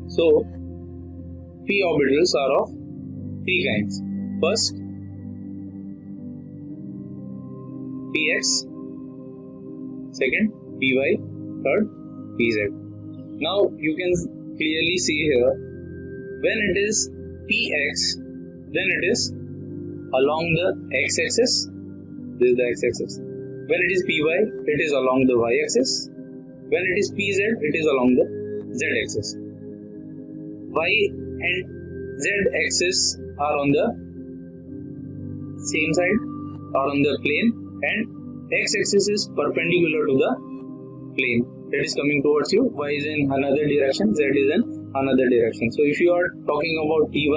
So p orbitals are of three kinds. First, px, second py, third pz. Now you can clearly see here, when it is px, then it is along the x-axis. This is the x-axis. When it is py, it is along the y-axis. When it is pz, it is along the z-axis. Y and z-axis are on the same side, are on the plane, and x-axis is perpendicular to the plane that is coming towards you. Y is in another direction, z is in another direction. So if you are talking about py,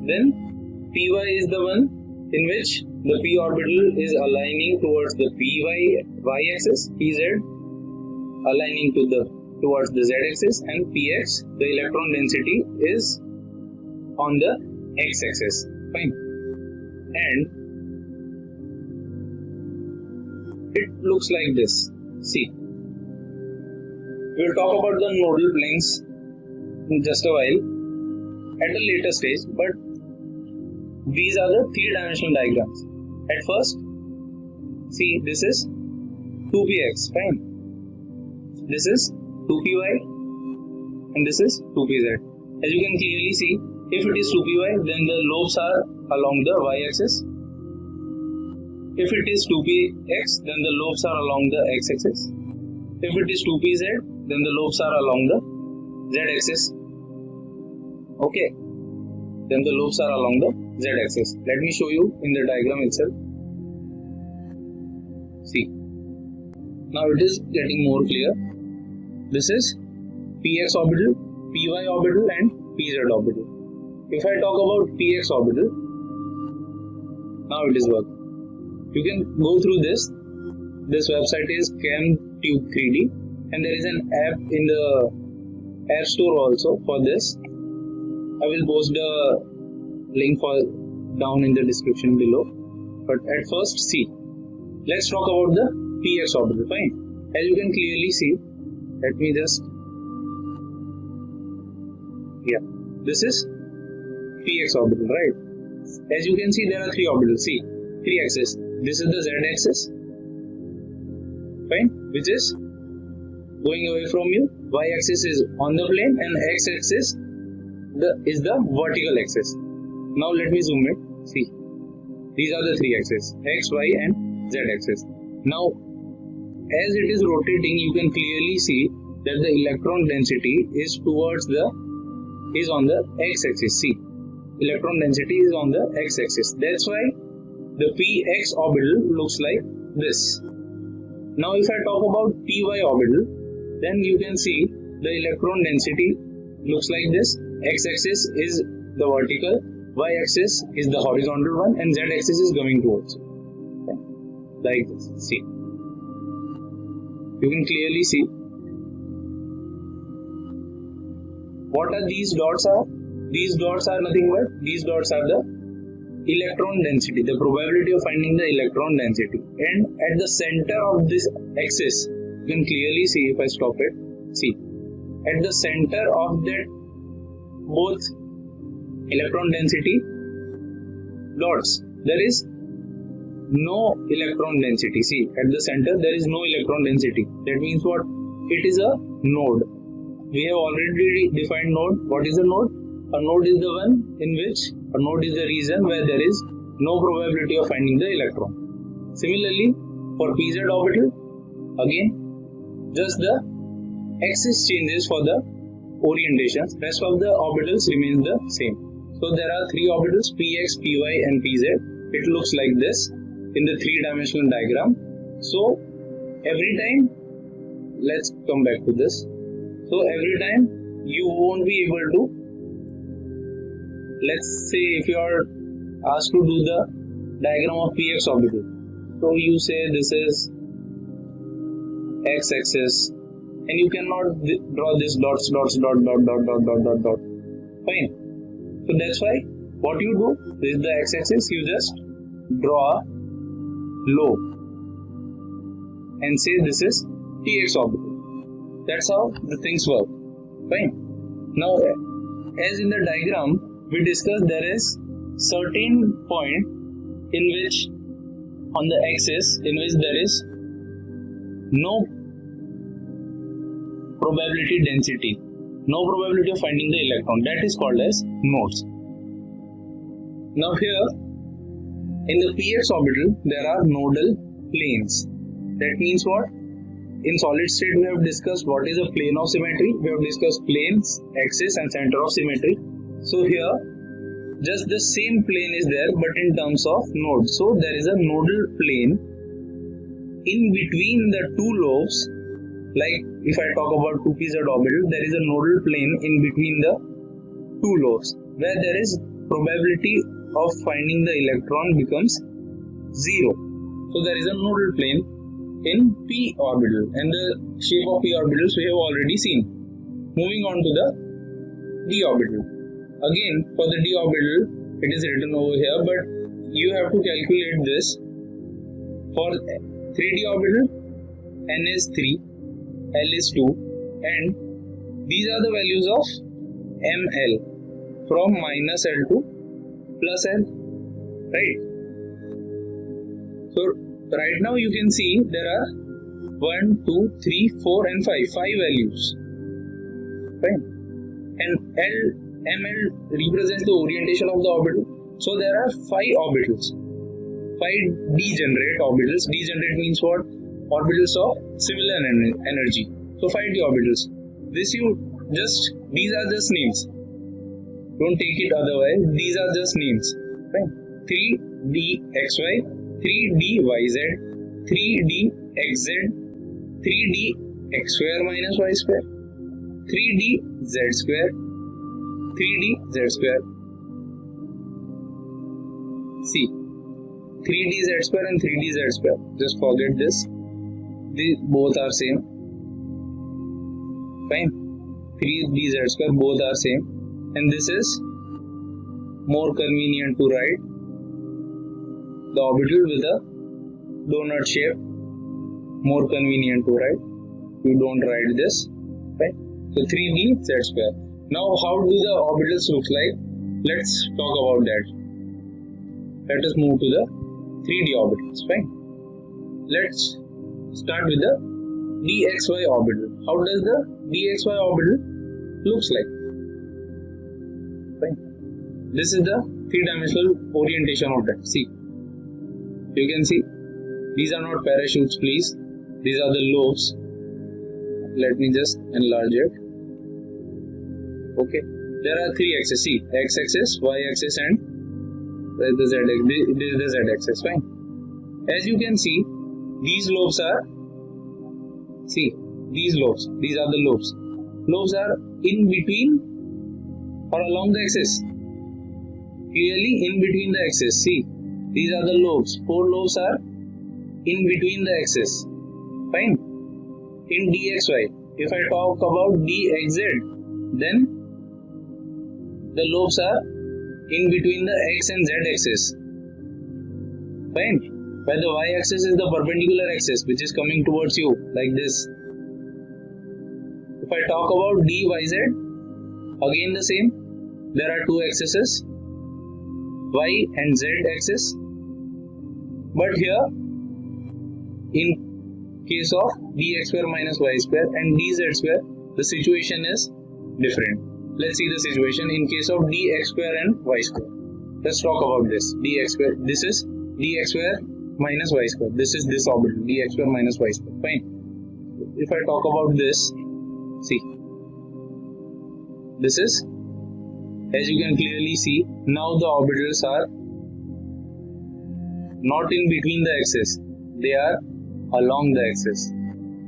then py is the one in which the p orbital is aligning towards the py y-axis, pz aligning towards the z-axis, and px, the electron density, is on the x-axis. Fine. And it looks like this. See, we'll talk about the nodal planes in just a while at a later stage, but these are the three-dimensional diagrams. At first, see, this is 2px, fine. This is 2py and this is 2pz. As you can clearly see, if it is 2py, then the lobes are along the y-axis. If it is 2px, then the lobes are along the x-axis. If it is 2pz, then the lobes are along the z-axis. Okay, then the lobes are along the z-axis. Let me show you in the diagram itself. See, now it is getting more clear. This is px orbital, py orbital and pz orbital. If I talk about px orbital, now it is working. You can go through this. This website is ChemTube3D, and there is an app in the App Store also for this. I will post the link for down in the description below. But at first, see, let's talk about the px orbital. Fine. As you can clearly see, let me just, this is px orbital, right? As you can see, there are three orbitals. See, three axes. This is the z-axis, fine, which is going away from you. Y-axis is on the plane, and x-axis is the vertical axis. Now let me zoom it. See, these are the three axes: x, y, and z-axis. Now, as it is rotating, you can clearly see that the electron density is on the x-axis. See, electron density is on the x-axis. That's why the px orbital looks like this. Now if I talk about py orbital, then you can see the electron density looks like this. X-axis is the vertical, y-axis is the horizontal one, and z-axis is coming towards you. Okay. Like this. See, you can clearly see. What are these dots are? These dots are nothing but, these dots are the electron density, the probability of finding the electron density. And at the center of this axis, you can clearly see if I stop it. See, at the center of that both electron density dots, there is no electron density. See, at the center there is no electron density. That means what? It is a node. We have already defined node. What is a node? A node is the one in which a node is the region where there is no probability of finding the electron. Similarly, for pz orbital, again, just the axis changes for the orientations. Rest of the orbitals remains the same. So there are three orbitals, px, py and pz. It looks like this in the three-dimensional diagram. So every time, let's come back to this. So every time you won't be able to, let's say if you are asked to do the diagram of px orbital. So you say this is x-axis and you cannot draw this dot. Fine. So that's why what you do, this is the x-axis, you just draw a low and say this is px orbital. That's how the things work. Fine. Now, as in the diagram, we discussed there is certain point in which on the axis in which there is no probability density, no probability of finding the electron. That is called as nodes. Now here in the px orbital there are nodal planes. That means what? In solid state we have discussed what is a plane of symmetry. We have discussed planes, axis and center of symmetry. So here just the same plane is there but in terms of nodes. So there is a nodal plane in between the two lobes. Like if I talk about 2pz orbital, there is a nodal plane in between the two lobes where there is probability of finding the electron becomes 0. So there is a nodal plane in p orbital and the shape of p orbitals we have already seen. Moving on to the d orbital. Again for the d orbital it is written over here, but you have to calculate this. For 3d orbital, n is 3, L is 2 and these are the values of ml from minus L to plus L, right? So right now you can see there are 1, 2, 3, 4 and 5 values, right? And ml represents the orientation of the orbital. So there are 5 orbitals, 5 degenerate orbitals. Degenerate means what? Orbitals of similar energy. So 5 d orbitals. These are just names. Don't take it otherwise. These are just names. Right? 3dxy, 3dyz, 3dxz, 3dx square minus y square, 3dz square, 3dz square. See, 3dz square and 3dz square. Just forget this. These both are same. Fine. 3dz square both are same. And this is more convenient to write. The orbital with a donut shape. More convenient to write. You don't write this. Right? So 3dz square. Now how do the orbitals look like? Let's talk about that. Let us move to the 3D orbitals. Fine. Let's start with the dxy orbital. How does the dxy orbital looks like? Fine. This is the three-dimensional orientation of that. See, you can see these are not parachutes, please. These are the lobes. Let me just enlarge it. Okay. There are 3 axes. See, x-axis, y-axis, and the z-axis. This is the z-axis. Fine. As you can see, these lobes are. See, these lobes. These are the lobes. Lobes are in between or along the axis. Clearly in between the axis. See, these are the lobes. 4 lobes are in between the axis. Fine. In dxy, if I talk about dxz, then the lobes are in between the x and z axis. Fine. Where the y axis is the perpendicular axis which is coming towards you like this. If I talk about dyz, again the same. There are two axes, y and z axis. But here, in case of dx square minus y square and dz square, the situation is different. Let's see the situation in case of dx square and y square. Let's talk about this. Dx square. This is dx square minus y square. This is this orbital, dx square minus y square. Fine. If I talk about this, see. This is, as you can clearly see, now the orbitals are not in between the axis. They are along the axis.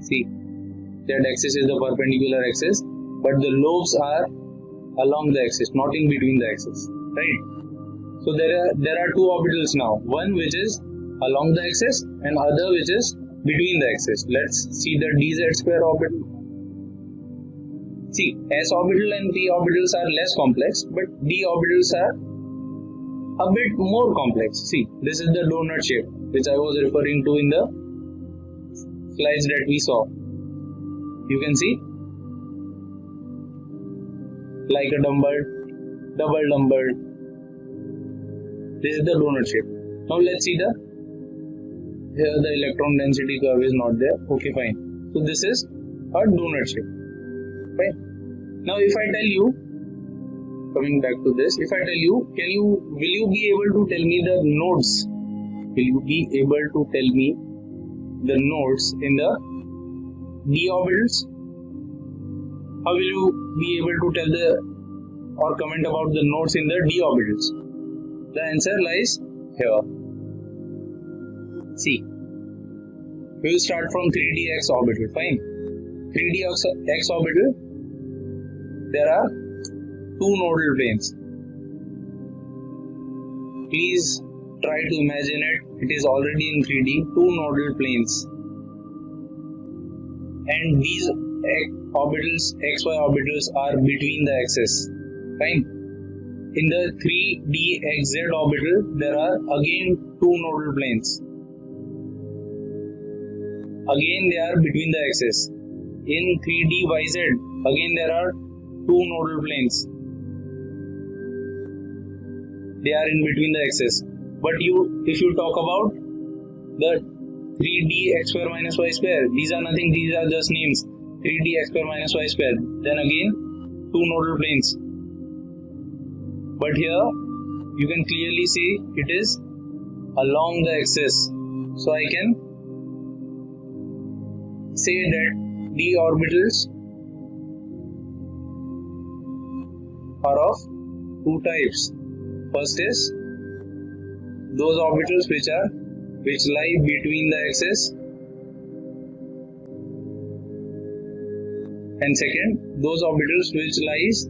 See, that axis is the perpendicular axis, but the lobes are along the axis, not in between the axis. Right? So there are two orbitals now. One which is along the axis and other which is between the axis. Let's see the dz square orbital. See, s orbital and p orbitals are less complex, but d orbitals are a bit more complex. See, this is the donut shape which I was referring to in the slides that we saw. You can see like a double numbered. This is the donut shape. Now let's see here the electron density curve is not there. Okay, fine. So this is a donut shape. Right? Now if I tell you, coming back to this, if I tell you, will you be able to tell me the nodes? Will you be able to tell me the nodes in the d orbitals? How will you be able to tell or comment about the nodes in the d orbitals? The answer lies here. See, we will start from 3dx orbital. Fine. 3dx orbital, there are two nodal planes. Please try to imagine it. It is already in 3D. Two nodal planes. And these orbitals, xy orbitals, are between the axes. Fine. In the 3dxz orbital, there are again two nodal planes. Again, they are between the axes. In 3dyz, again there are two nodal planes. They are in between the axes. But if you talk about the 3dx square minus y square, these are nothing, these are just names. 3dx square minus y square. Then again, two nodal planes. But here, you can clearly see it is along the axis. So I can say that d orbitals are of two types. First is those orbitals which lie between the axis, and second, those orbitals which lies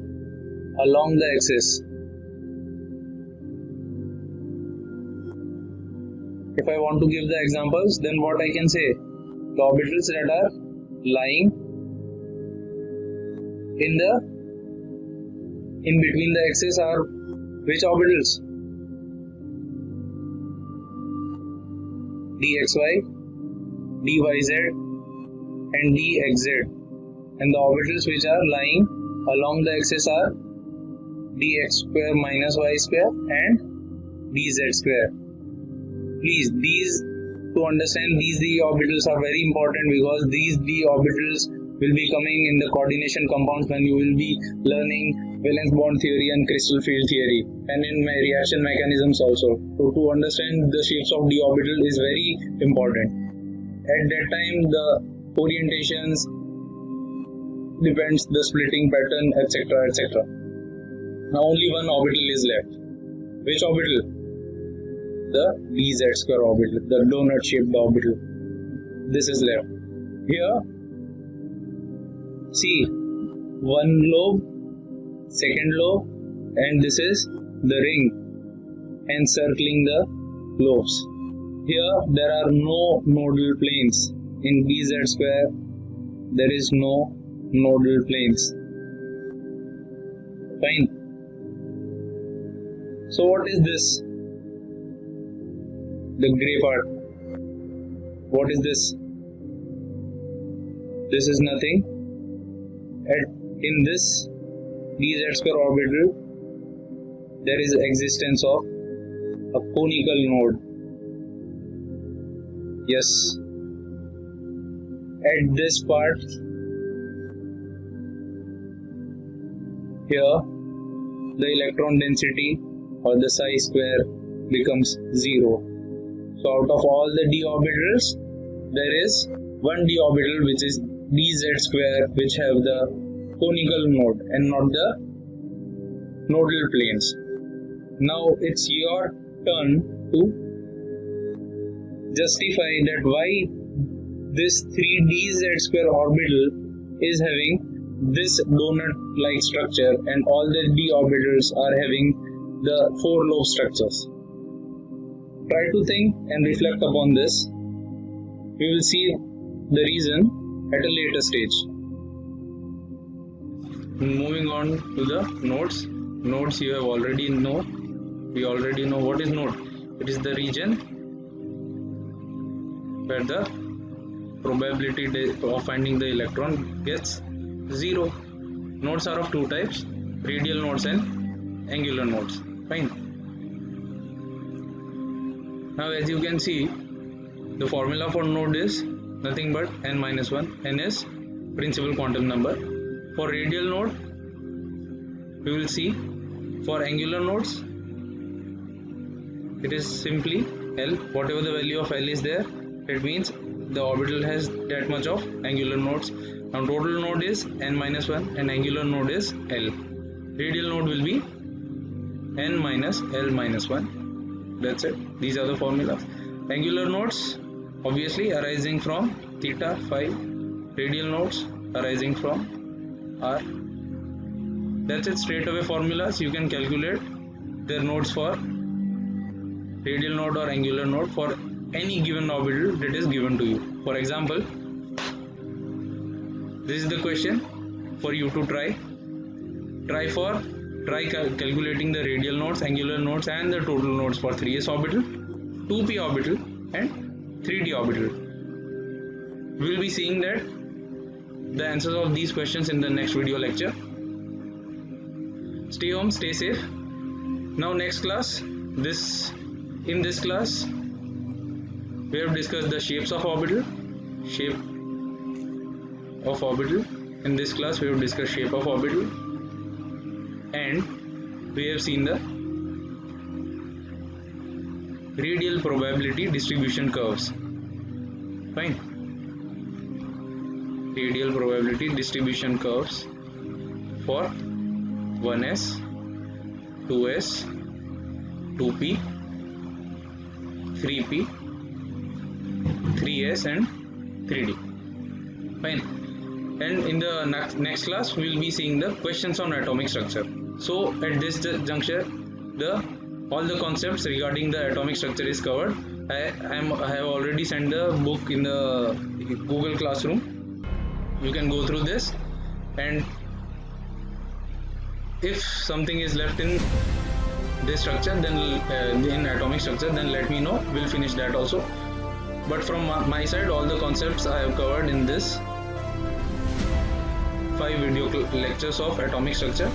along the axis. If I want to give the examples, then what I can say? The orbitals that are lying in between the axis are which orbitals? dxy, dyz and dxz, and the orbitals which are lying along the axis are dx square minus y square and dz square. Please, to understand these d orbitals are very important, because these d orbitals will be coming in the coordination compounds when you will be learning valence bond theory and crystal field theory, and in my reaction mechanisms also. So to understand the shapes of d orbital is very important. At that time, the orientations depends, the splitting pattern, etc., etc. Now only one orbital is left. Which orbital? The dz square orbital, the donut shaped orbital. This is left. Here, see, one lobe, second lobe, and this is the ring encircling the lobes. Here there are no nodal planes. In dz square, there is no nodal planes. Fine. So what is this? The grey part. What is this? This is nothing. In this dz square orbital, there is existence of a conical node. Yes. At this part, here, the electron density or the psi square becomes 0. So out of all the d orbitals, there is one d orbital which is dz square, which have the conical node and not the nodal planes. Now it's your turn to justify that why this 3dz square orbital is having this donut-like structure and all the d orbitals are having the 4 lobe structures. Try to think and reflect upon this. We will see the reason at a later stage. Moving on to the nodes. Nodes you have already know. We already know what is node. It is the region where the probability of finding the electron gets 0. Nodes are of two types: radial nodes and angular nodes. Fine. Now as you can see, the formula for node is nothing but n minus 1. N is principal quantum number. For radial node, we will see for angular nodes, it is simply L. Whatever the value of L is there, it means the orbital has that much of angular nodes. Now total node is n minus 1 and angular node is L. Radial node will be n minus L minus 1. That's it. These are the formulas. Angular nodes obviously arising from theta, phi. Radial nodes arising from R. That's it. Straight away formulas. You can calculate their nodes for radial node or angular node for any given orbital that is given to you. For example, this is the question for you to try. Try calculating the radial nodes, angular nodes and the total nodes for 3s orbital, 2p orbital and 3d orbital. We will be seeing that the answers of these questions in the next video lecture. Stay home, stay safe. Now next class, in this class we have discussed the shapes of orbital. In this class we have discussed shape of orbital, and we have seen the radial probability distribution curves. Fine. Radial probability distribution curves for 1s, 2s, 2p, 3p, 3s and 3d. Fine. And in the next class we will be seeing the questions on atomic structure. So at this juncture, all the concepts regarding the atomic structure is covered. I have already sent the book in the Google Classroom. You can go through this, and if something is left in this structure, then in atomic structure, then let me know. We'll finish that also. But from my side, all the concepts I have covered in this 5 video lectures of atomic structure.